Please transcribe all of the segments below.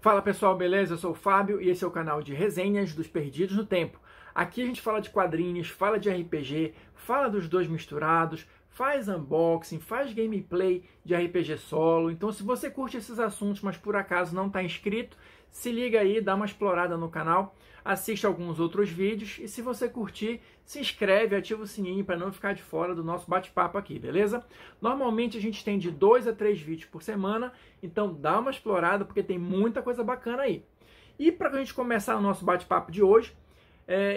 Fala pessoal, beleza? Eu sou o Fábio e esse é o canal de resenhas dos Perdidos no Tempo. Aqui a gente fala de quadrinhos, fala de RPG, fala dos dois misturados, faz unboxing, faz gameplay de RPG solo. Então se você curte esses assuntos, mas por acaso não está inscrito, se liga aí, dá uma explorada no canal, assiste alguns outros vídeos e se você curtir, se inscreve, ativa o sininho para não ficar de fora do nosso bate-papo aqui, beleza? Normalmente a gente tem de 2 a 3 vídeos por semana, então dá uma explorada porque tem muita coisa bacana aí. E para a gente começar o nosso bate-papo de hoje,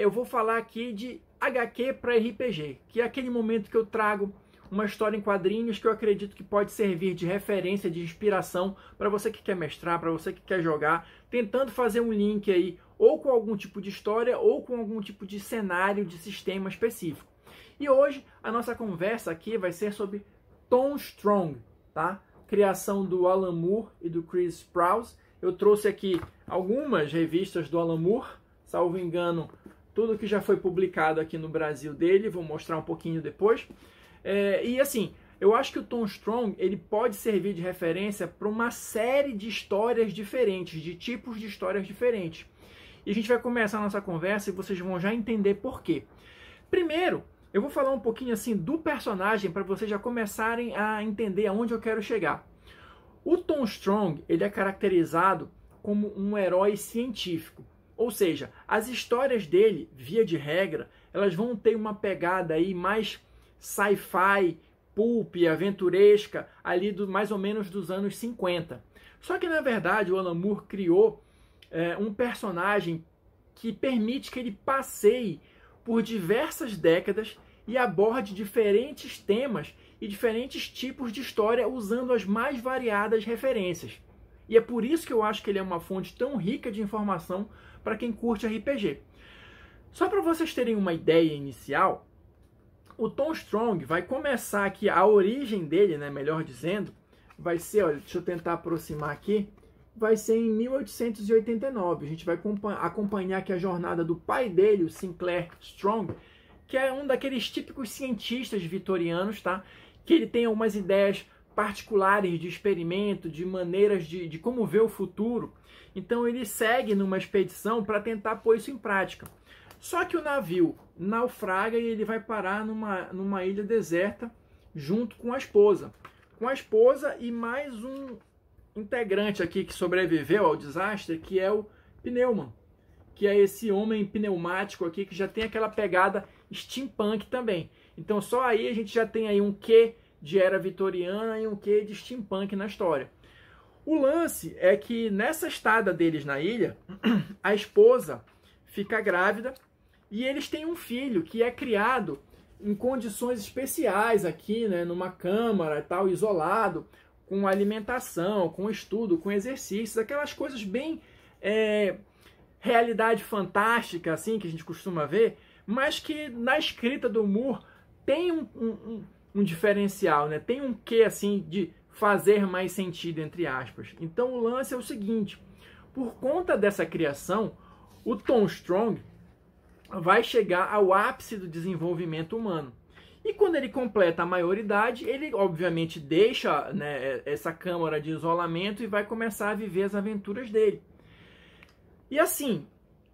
eu vou falar aqui de HQ para RPG, que é aquele momento que eu trago uma história em quadrinhos que eu acredito que pode servir de referência, de inspiração para você que quer mestrar, para você que quer jogar, tentando fazer um link aí ou com algum tipo de história ou com algum tipo de cenário, de sistema específico. E hoje a nossa conversa aqui vai ser sobre Tom Strong, tá? Criação do Alan Moore e do Chris Sprouse. Eu trouxe aqui algumas revistas do Alan Moore, salvo engano, tudo que já foi publicado aqui no Brasil dele, vou mostrar um pouquinho depois. E assim, eu acho que o Tom Strong ele pode servir de referência para uma série de histórias diferentes, de tipos de histórias diferentes. E a gente vai começar a nossa conversa e vocês vão já entender por quê. Primeiro, eu vou falar um pouquinho assim do personagem para vocês já começarem a entender aonde eu quero chegar. O Tom Strong ele é caracterizado como um herói científico. Ou seja, as histórias dele, via de regra, elas vão ter uma pegada aí mais sci-fi, pulp, aventuresca, ali mais ou menos dos anos 50. Só que, na verdade, o Alan Moore criou um personagem que permite que ele passeie por diversas décadas e aborde diferentes temas e diferentes tipos de história usando as mais variadas referências. E é por isso que eu acho que ele é uma fonte tão rica de informação para quem curte RPG. Só para vocês terem uma ideia inicial, o Tom Strong vai começar aqui, a origem dele, né, melhor dizendo, vai ser, olha, deixa eu tentar aproximar aqui, vai ser em 1889. A gente vai acompanhar aqui a jornada do pai dele, o Sinclair Strong, que é um daqueles típicos cientistas vitorianos, tá? Que ele tem algumas ideias particulares de experimento, de maneiras de como ver o futuro. Então ele segue numa expedição para tentar pôr isso em prática. Só que o navio naufraga e ele vai parar numa ilha deserta junto com a esposa. Com a esposa e mais um integrante aqui que sobreviveu ao desastre, que é o Pneuman, que é esse homem pneumático aqui que já tem aquela pegada steampunk também. Então só aí a gente já tem aí um quê de era vitoriana e um quê de steampunk na história. O lance é que nessa estada deles na ilha, a esposa fica grávida e eles têm um filho que é criado em condições especiais aqui, né, numa câmara e tal, isolado, com alimentação, com estudo, com exercícios, aquelas coisas bem realidade fantástica, assim, que a gente costuma ver, mas que na escrita do Moore tem um diferencial, né? Tem um quê, assim, de fazer mais sentido, entre aspas. Então o lance é o seguinte, por conta dessa criação, o Tom Strong vai chegar ao ápice do desenvolvimento humano. E quando ele completa a maioridade, ele obviamente deixa, né, essa câmara de isolamento e vai começar a viver as aventuras dele. E assim,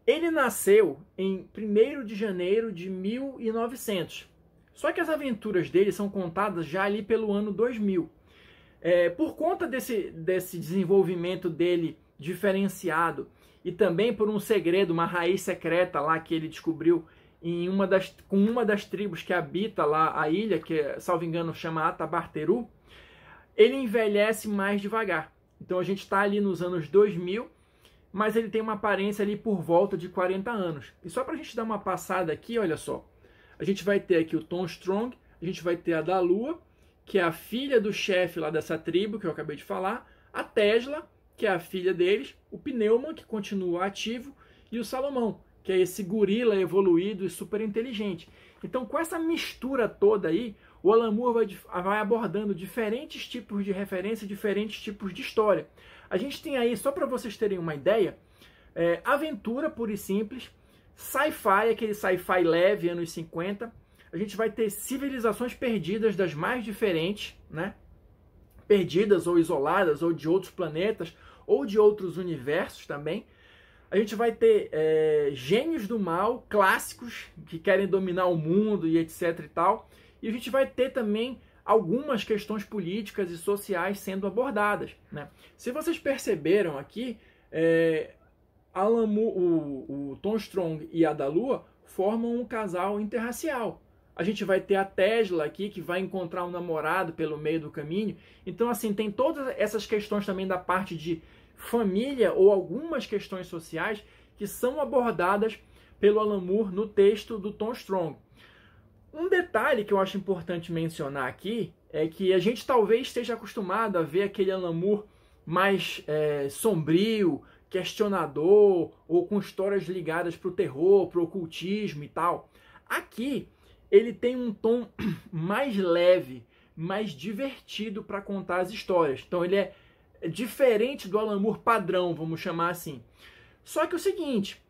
ele nasceu em 1º de janeiro de 1900. Só que as aventuras dele são contadas já ali pelo ano 2000. Por conta desse desenvolvimento dele diferenciado e também por um segredo, uma raiz secreta lá que ele descobriu com uma das tribos que habita lá a ilha, que, salvo engano, chama Atabarteru, ele envelhece mais devagar. Então a gente está ali nos anos 2000, mas ele tem uma aparência ali por volta de 40 anos. E só para a gente dar uma passada aqui, olha só, a gente vai ter aqui o Tom Strong, a gente vai ter a Dalua, que é a filha do chefe lá dessa tribo, que eu acabei de falar, a Tesla, que é a filha deles, o Pneuman, que continua ativo, e o Salomão, que é esse gorila evoluído e super inteligente. Então, com essa mistura toda aí, o Alan Moore vai abordando diferentes tipos de referência, diferentes tipos de história. A gente tem aí, só para vocês terem uma ideia, aventura pura e simples, sci-fi, aquele sci-fi leve, anos 50. A gente vai ter civilizações perdidas das mais diferentes, né? Perdidas ou isoladas ou de outros planetas, ou de outros universos também. A gente vai ter gênios do mal, clássicos, que querem dominar o mundo e etc e tal. E a gente vai ter também algumas questões políticas e sociais sendo abordadas, né? Se vocês perceberam aqui, Alan Moore, o Tom Strong e a Dalua formam um casal interracial. A gente vai ter a Tesla aqui, que vai encontrar um namorado pelo meio do caminho. Então, assim, tem todas essas questões também da parte de família ou algumas questões sociais que são abordadas pelo Alan Moore no texto do Tom Strong. Um detalhe que eu acho importante mencionar aqui é que a gente talvez esteja acostumado a ver aquele Alan Moore mais sombrio, questionador, ou com histórias ligadas para o terror, para o ocultismo e tal. Aqui ele tem um tom mais leve, mais divertido para contar as histórias. Então ele é diferente do Alan Moore padrão, vamos chamar assim. Só que o seguinte,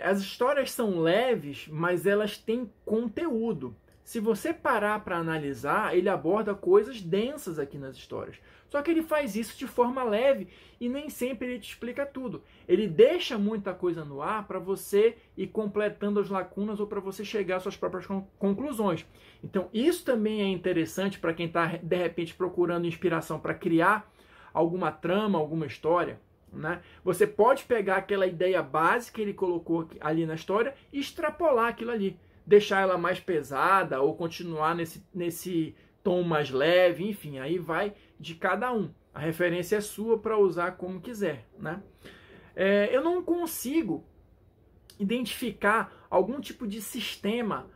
as histórias são leves, mas elas têm conteúdo. Se você parar para analisar, ele aborda coisas densas aqui nas histórias. Só que ele faz isso de forma leve e nem sempre ele te explica tudo. Ele deixa muita coisa no ar para você ir completando as lacunas ou para você chegar às suas próprias conclusões. Então isso também é interessante para quem está, de repente, procurando inspiração para criar alguma trama, alguma história, né? Você pode pegar aquela ideia básica que ele colocou ali na história e extrapolar aquilo ali. Deixar ela mais pesada ou continuar nesse tom mais leve, enfim, aí vai de cada um. A referência é sua para usar como quiser, né? Eu não consigo identificar algum tipo de sistema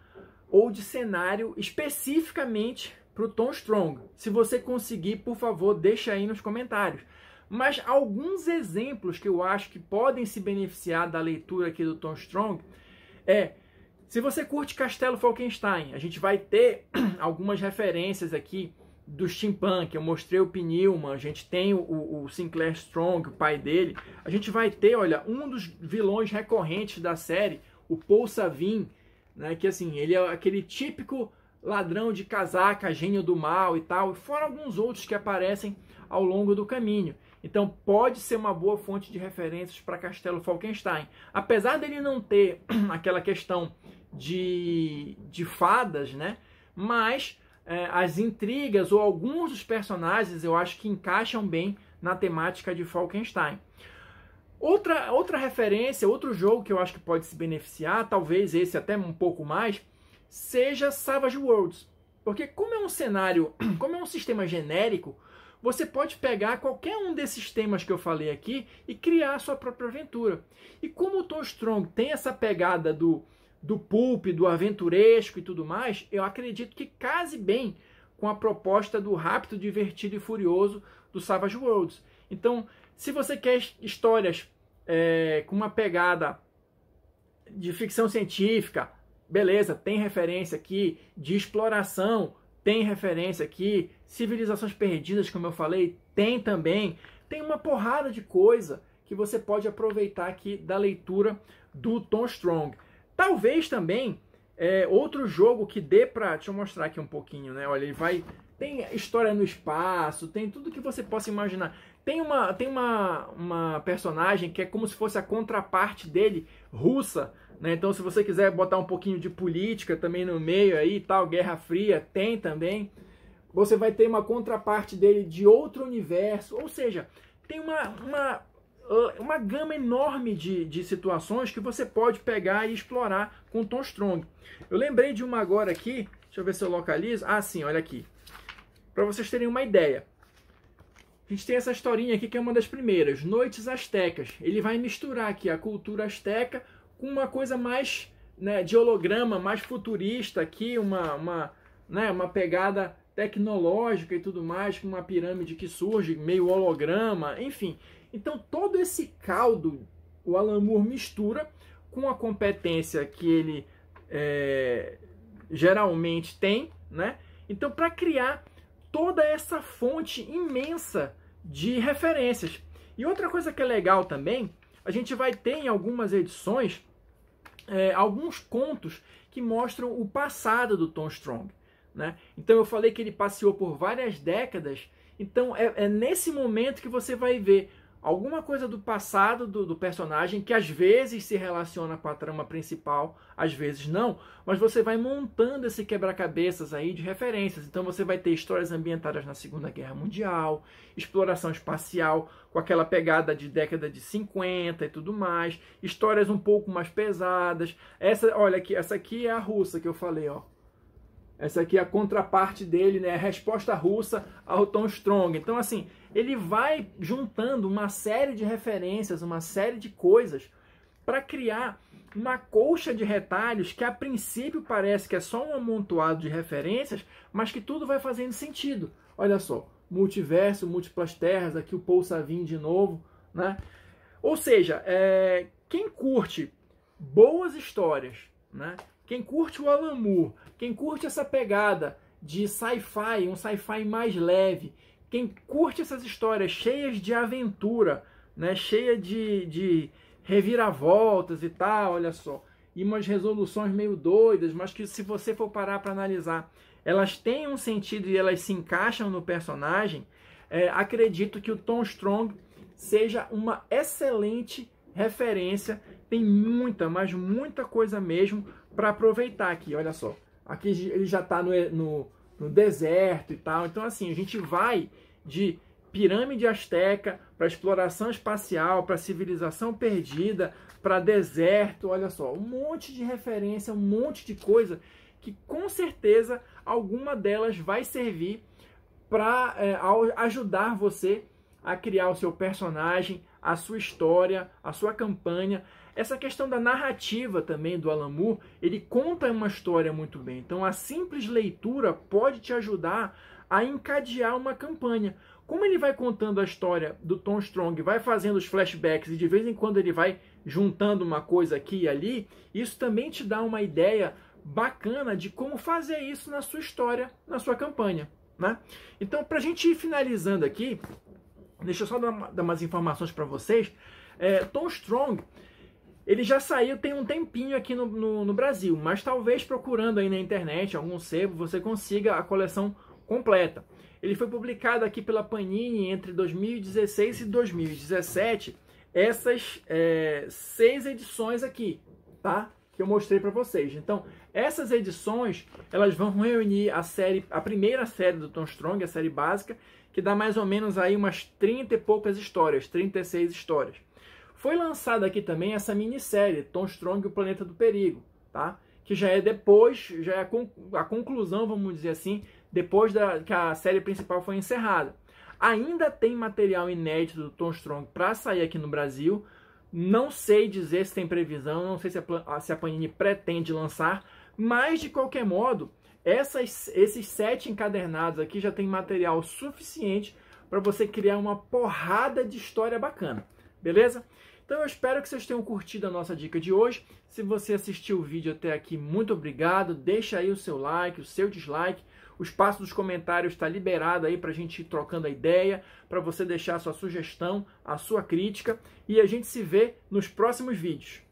ou de cenário especificamente para o Tom Strong. Se você conseguir, por favor, deixa aí nos comentários. Mas alguns exemplos que eu acho que podem se beneficiar da leitura aqui do Tom Strong se você curte Castelo Falkenstein, a gente vai ter algumas referências aqui do steampunk. Eu mostrei o Pneuman, a gente tem o Sinclair Strong, o pai dele. A gente vai ter, olha, um dos vilões recorrentes da série, o Paul Savin, né, que assim, ele é aquele típico ladrão de casaca, gênio do mal e tal, e fora alguns outros que aparecem ao longo do caminho. Então pode ser uma boa fonte de referências para Castelo Falkenstein. Apesar dele não ter aquela questão de fadas, né? Mas as intrigas ou alguns dos personagens eu acho que encaixam bem na temática de Falkenstein. Outra referência, outro jogo que eu acho que pode se beneficiar, talvez esse até um pouco mais, seja Savage Worlds. Porque como é um cenário, como é um sistema genérico, você pode pegar qualquer um desses temas que eu falei aqui e criar a sua própria aventura. E como o Tom Strong tem essa pegada do pulp, do aventuresco e tudo mais, eu acredito que case bem com a proposta do rápido, divertido e furioso do Savage Worlds. Então, se você quer histórias com uma pegada de ficção científica, beleza, tem referência aqui, de exploração, tem referência aqui, Civilizações Perdidas, como eu falei, tem também. Tem uma porrada de coisa que você pode aproveitar aqui da leitura do Tom Strong. Talvez também outro jogo que dê pra... Deixa eu mostrar aqui um pouquinho, né? Olha, ele vai... Tem história no espaço, tem tudo que você possa imaginar. Tem uma personagem que é como se fosse a contraparte dele, russa, né? Então, se você quiser botar um pouquinho de política também no meio aí, tal, Guerra Fria, tem também. Você vai ter uma contraparte dele de outro universo. Ou seja, tem uma gama enorme de situações que você pode pegar e explorar com Tom Strong. Eu lembrei de uma agora aqui, deixa eu ver se eu localizo. Ah, sim, olha aqui. Para vocês terem uma ideia. A gente tem essa historinha aqui que é uma das primeiras, Noites Astecas. Ele vai misturar aqui a cultura asteca com uma coisa mais, né, de holograma, mais futurista aqui, uma pegada tecnológica e tudo mais, com uma pirâmide que surge, meio holograma, enfim. Então todo esse caldo o Alan Moore mistura com a competência que ele geralmente tem, né? Então para criar toda essa fonte imensa de referências. E outra coisa que é legal também, a gente vai ter em algumas edições alguns contos que mostram o passado do Tom Strong, né? Então eu falei que ele passeou por várias décadas, então é nesse momento que você vai ver alguma coisa do passado do personagem que às vezes se relaciona com a trama principal, às vezes não, mas você vai montando esse quebra-cabeças aí de referências. Então você vai ter histórias ambientadas na Segunda Guerra Mundial, exploração espacial com aquela pegada de década de 50 e tudo mais, histórias um pouco mais pesadas. Olha aqui, essa aqui é a russa que eu falei, ó. Essa aqui é a contraparte dele, né? A resposta russa ao Tom Strong. Então, assim, ele vai juntando uma série de referências, uma série de coisas para criar uma colcha de retalhos que a princípio parece que é só um amontoado de referências, mas que tudo vai fazendo sentido. Olha só, multiverso, múltiplas terras, aqui o Paul Savin de novo, né? Ou seja, quem curte boas histórias, né? Quem curte o Alan Moore, quem curte essa pegada de sci-fi, um sci-fi mais leve, quem curte essas histórias cheias de aventura, né, cheia de reviravoltas e tal, olha só, e umas resoluções meio doidas, mas que se você for parar para analisar, elas têm um sentido e elas se encaixam no personagem, acredito que o Tom Strong seja uma excelente referência. Tem muita, mas muita coisa mesmo para aproveitar aqui, olha só. Aqui ele já está no deserto e tal. Então, assim, a gente vai de pirâmide asteca para exploração espacial, para civilização perdida, para deserto. Olha só, um monte de referência, um monte de coisa que com certeza alguma delas vai servir para ajudar você a criar o seu personagem, a sua história, a sua campanha. Essa questão da narrativa também do Alan Moore, ele conta uma história muito bem. Então a simples leitura pode te ajudar a encadear uma campanha. Como ele vai contando a história do Tom Strong, vai fazendo os flashbacks e de vez em quando ele vai juntando uma coisa aqui e ali, isso também te dá uma ideia bacana de como fazer isso na sua história, na sua campanha, né? Então, para a gente ir finalizando aqui, deixa eu só dar umas informações para vocês. Tom Strong, ele já saiu tem um tempinho aqui no Brasil, mas talvez procurando aí na internet, algum sebo, você consiga a coleção completa. Ele foi publicado aqui pela Panini entre 2016 e 2017, essas 6 edições aqui, tá? Que eu mostrei para vocês. Então, essas edições, elas vão reunir a primeira série do Tom Strong, a série básica, que dá mais ou menos aí umas 30 e poucas histórias, 36 histórias. Foi lançada aqui também essa minissérie, Tom Strong e o Planeta do Perigo, tá? Que já é depois, já é a conclusão, vamos dizer assim, depois que a série principal foi encerrada. Ainda tem material inédito do Tom Strong para sair aqui no Brasil. Não sei dizer se tem previsão, não sei se a Panini pretende lançar, mas de qualquer modo, esses 7 encadernados aqui já tem material suficiente para você criar uma porrada de história bacana, beleza? Então eu espero que vocês tenham curtido a nossa dica de hoje. Se você assistiu o vídeo até aqui, muito obrigado. Deixa aí o seu like, o seu dislike. O espaço dos comentários está liberado aí para a gente ir trocando a ideia, para você deixar a sua sugestão, a sua crítica. E a gente se vê nos próximos vídeos.